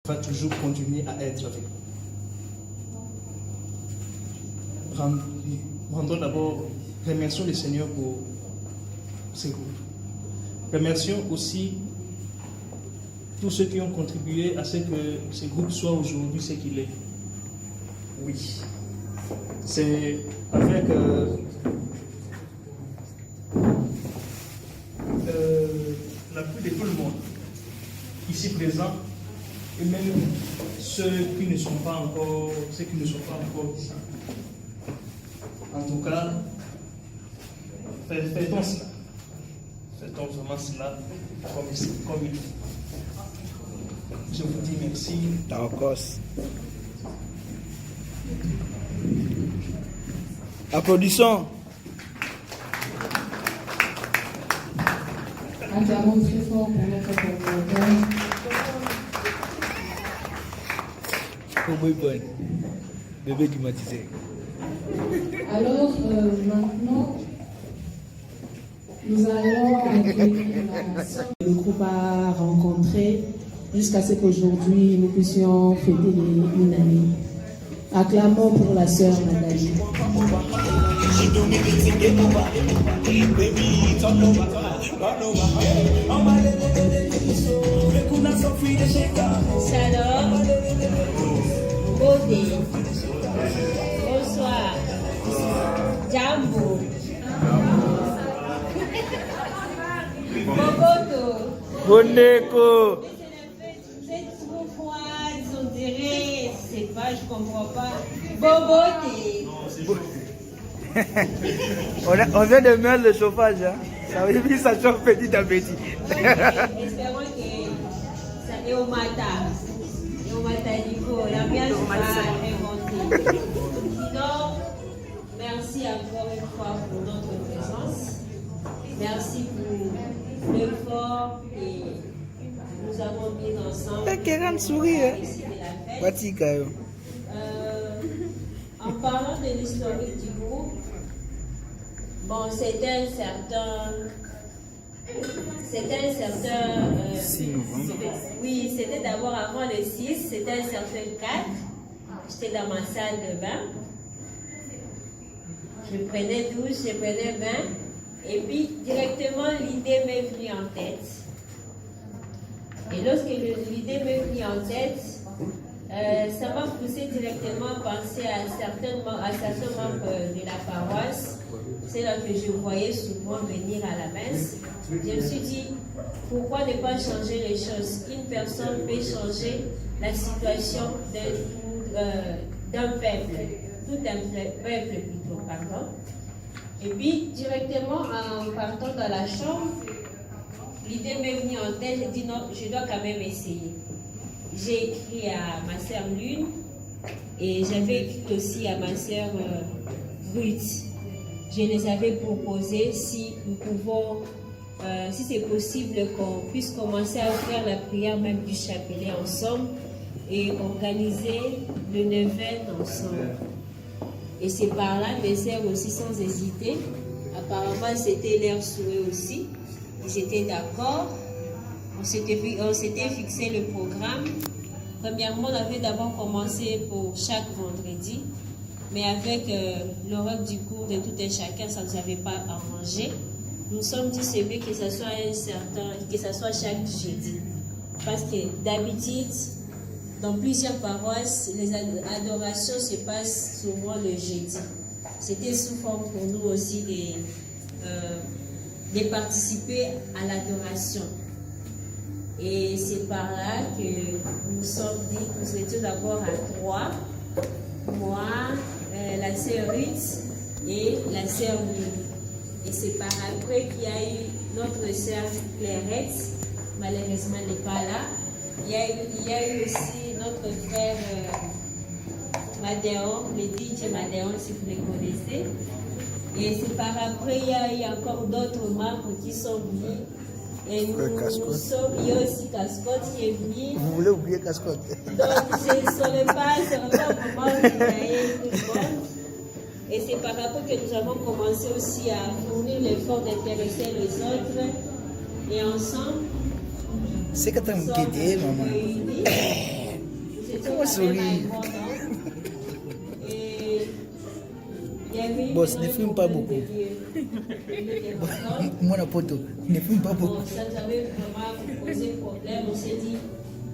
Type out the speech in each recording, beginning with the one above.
va toujours continuer à être avec nous. Rendons d'abord, remercions le Seigneur pour ces groupes. Remercions aussi tous ceux qui ont contribué à ce que ce groupe soit aujourd'hui ce qu'il est. Oui, c'est avec l'appui de tout le monde ici présent et même ceux qui ne sont pas encore ici. En tout cas, faisons cela. Faisons vraiment cela comme il faut. Je vous dis merci. Applaudissons. Acclamons très fort pour notre collaborateur. Bébé climatisé. Alors, maintenant, nous allons accueillir la sœur que le groupe a rencontrée jusqu'à ce qu'aujourd'hui nous puissions fêter une année. Acclamons pour la sœur Nathalie. Shalom, Bodé, bonsoir, Jambo, Boboto. Boneko. Vous êtes trop froides, on dirait, je sais pas, je comprends pas. Boboté. On vient de mettre le chauffage, hein. Ça veut dire que ça chauffe petit à petit. Espérons que ça est au matin. Et au matin, du coup, l'ambiance va remonter. Sinon, merci encore une fois pour notre présence. Merci pour l'effort que nous avons mis ensemble. Kéran sourit, hein. En parlant de l'historique du groupe, bon, c'était un certain. Oui, c'était d'abord avant le 6, c'était un certain 4. J'étais dans ma salle de bain. Je prenais douche, je prenais bain. Et puis, directement, l'idée m'est venue en tête. Et lorsque l'idée m'est venue en tête, ça m'a poussé directement à penser à certains membres de la paroisse. C'est là que je voyais souvent venir à la messe. Je me suis dit, pourquoi ne pas changer les choses? Une personne peut changer la situation d'un peuple, tout un peuple plutôt, pardon. Et puis, directement en partant dans la chambre, l'idée m'est venue en tête, j'ai dit non, je dois quand même essayer. J'ai écrit à ma sœur Lune et j'avais écrit aussi à ma sœur Ruth. Je les avais proposé si nous pouvons, si c'est possible qu'on puisse commencer à faire la prière même du chapelet ensemble et organiser le neuvaine ensemble. Et c'est par là, mes sœurs aussi sans hésiter. Apparemment, c'était leur souhait aussi. Ils étaient d'accord. On s'était fixé le programme. Premièrement, on avait d'abord commencé pour chaque vendredi. Mais avec l'horaire du cours de tout un chacun, ça ne nous avait pas arrangé. Nous nous sommes dit c'est mieux que ce soit chaque jeudi. Parce que d'habitude, dans plusieurs paroisses, les adorations se passent souvent le jeudi. C'était sous forme pour nous aussi de participer à l'adoration. Et c'est par là que nous sommes dit, nous étions d'abord à 3, moi, la sœur Ruth et la sœur Lune. Et c'est par après qu'il y a eu notre sœur Clairette, malheureusement elle n'est pas là. Il y a eu aussi notre frère Madéon, le DJ Madéon si vous les connaissez. Et c'est par après il y a eu encore d'autres membres qui sont venus. Et il y a aussi Cascotte qui est venu. Vous voulez oublier Cascotte? Donc ce ne serait pas vraiment tout le monde. Et c'est par rapport que nous avons commencé aussi à fournir l'effort d'intéresser les autres. Et ensemble, c'est que tu as me maman. sourire. Boss, ne fume pas beaucoup. Moi, la poteau, ne fume pas beaucoup. Ça nous avait vraiment posé problème. On s'est dit,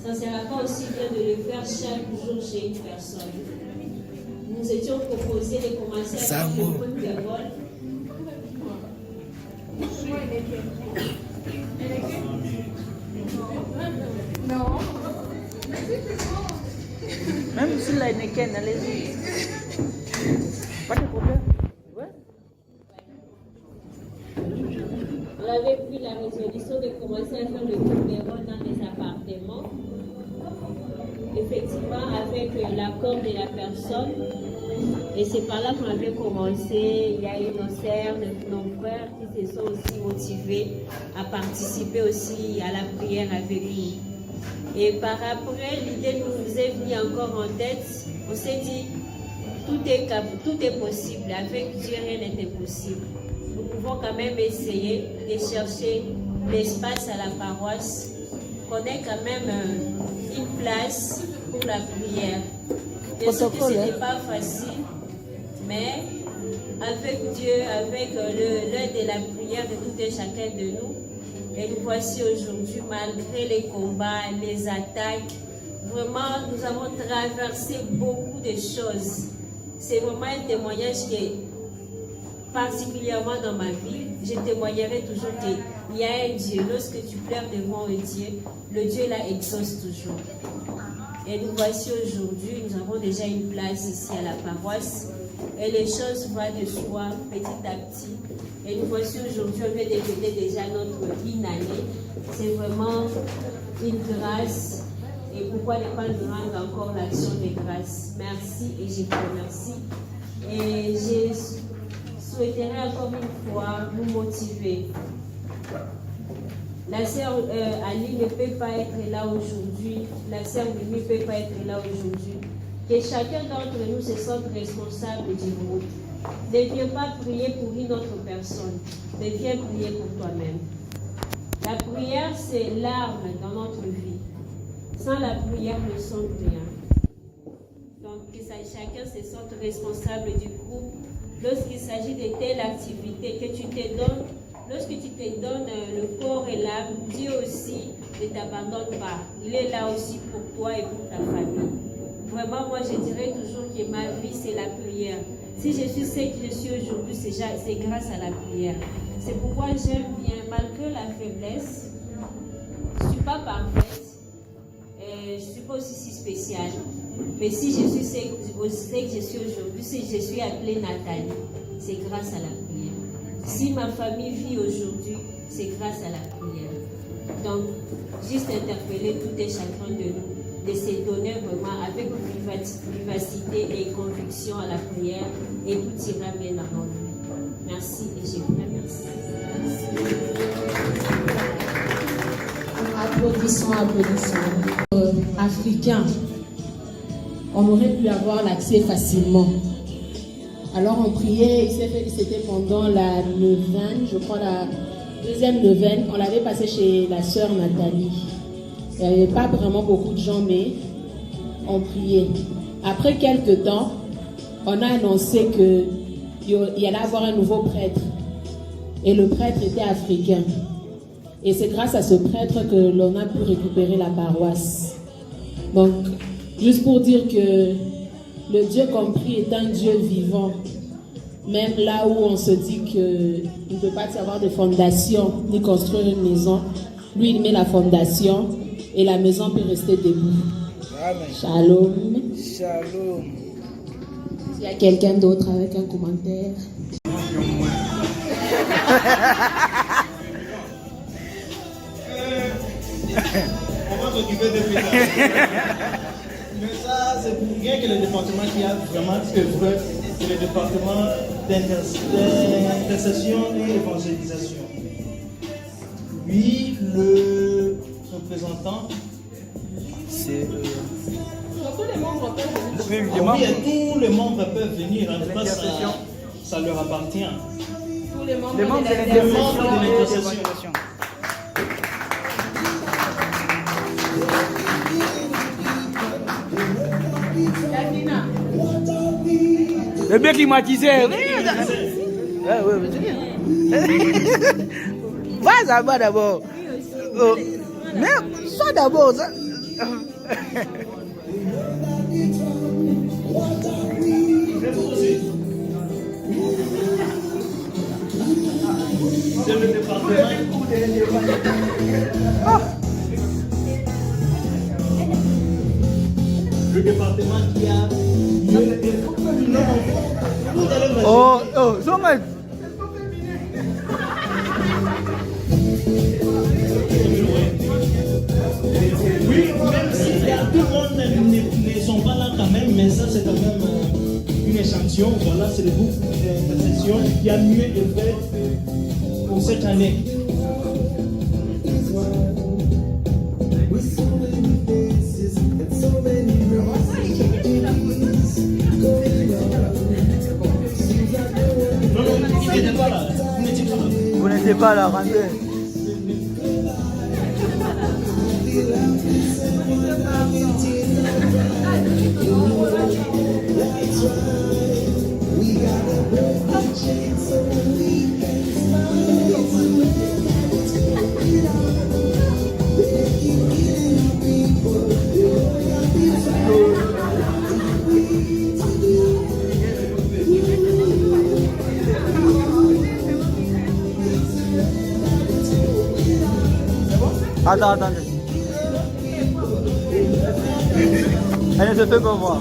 ça ne sera pas aussi bien de le faire chaque jour chez une personne. Nous étions proposés de commencer à faire le point de vol. Non. Même si la Neken, allez-y. Pas de problème. Ouais. On avait pris la résolution de commencer à faire le tour des rôles dans les appartements. Effectivement, avec l'accord de la personne. Et c'est par là qu'on avait commencé. Il y a eu nos sœurs, nos frères qui se sont aussi motivés à participer aussi à la prière avec nous. Et par après, l'idée nous est venue encore en tête. On s'est dit, tout est possible. Avec Dieu, rien n'est impossible. Nous pouvons quand même essayer de chercher l'espace à la paroisse, qu'on ait quand même une place pour la prière. Bien sûr que ce n'est pas facile, mais avec Dieu, avec l'aide de la prière de tout et chacun de nous, et nous voici aujourd'hui, malgré les combats, les attaques, vraiment nous avons traversé beaucoup de choses. C'est vraiment un témoignage qui est particulièrement dans ma vie. Je témoignerai toujours qu'il y a un Dieu. Lorsque tu pleures devant un Dieu, le Dieu là exauce toujours. Et nous voici aujourd'hui, nous avons déjà une place ici à la paroisse. Et les choses vont de soi petit à petit. Et nous voici aujourd'hui, on vient de fêter déjà notre année. C'est vraiment une grâce. Et pourquoi ne pas nous rendre encore l'action de grâce? Merci et je vous remercie. Et je souhaiterais encore une fois vous motiver. La sœur Ali ne peut pas être là aujourd'hui. La sœur Mimi ne peut pas être là aujourd'hui. Que chacun d'entre nous se sente responsable du groupe. Ne viens pas prier pour une autre personne. Ne viens prier pour toi-même. La prière, c'est l'arme dans notre vie. Sans la prière, nous ne sommes rien. Donc, que chacun se sente responsable du groupe. Lorsqu'il s'agit de telle activité que tu te donnes, lorsque tu te donnes le corps et l'âme, Dieu aussi ne t'abandonne pas. Il est là aussi pour toi et pour ta famille. Vraiment, moi, je dirais toujours que ma vie, c'est la prière. Si je suis ce que je suis aujourd'hui, c'est grâce à la prière. C'est pourquoi j'aime bien, malgré la faiblesse, je ne suis pas parfaite, je ne suis pas aussi si spéciale. Mais si je suis ce que je suis aujourd'hui, si je suis appelée Nathalie, c'est grâce à la prière. Si ma famille vit aujourd'hui, c'est grâce à la prière. Donc, juste interpeller tout et chacun de nous de se donner vraiment avec vivacité et conviction à la prière et tout ira bien dans notre vie. Merci et je vous remercie. Applaudissons. Africains, on aurait pu avoir l'accès facilement. Alors on priait, c'était pendant la neuvaine, je crois la deuxième neuvaine, on l'avait passé chez la sœur Nathalie. Il n'y avait pas vraiment beaucoup de gens, mais on priait. Après quelques temps, on a annoncé qu'il y allait avoir un nouveau prêtre. Et le prêtre était africain. Et c'est grâce à ce prêtre que l'on a pu récupérer la paroisse. Donc, juste pour dire que le Dieu compris est un Dieu vivant. Même là où on se dit qu'il ne peut pas y avoir de fondation ni construire une maison, lui il met la fondation et la maison peut rester debout. Amen. Shalom. Shalom. S'il y a quelqu'un d'autre avec un commentaire. On va s'occuper de ça. Mais ça, c'est pour rien que le département qui a vraiment œuvré, c'est le département d'intercession et évangélisation. Oui, le représentant. C'est. Tous les membres peuvent venir. Oui, et tous les membres peuvent venir. En tout cas, ça leur appartient. Tous les membres Les membres de l'intercession. Le bien climatisé. Oui, va là-bas d'abord. Mais sois d'abord. C'est le département. Le département qui a Oh, so much. Oui, même si tout le monde ne sont pas là quand même, mais ça c'est quand même une échantillon. Voilà, c'est le groupe de session qui a mieux été pour cette année. Non, il n'était pas là. Vous n'étiez pas là, rentrez. Attends. Elle ne se fait pas voir.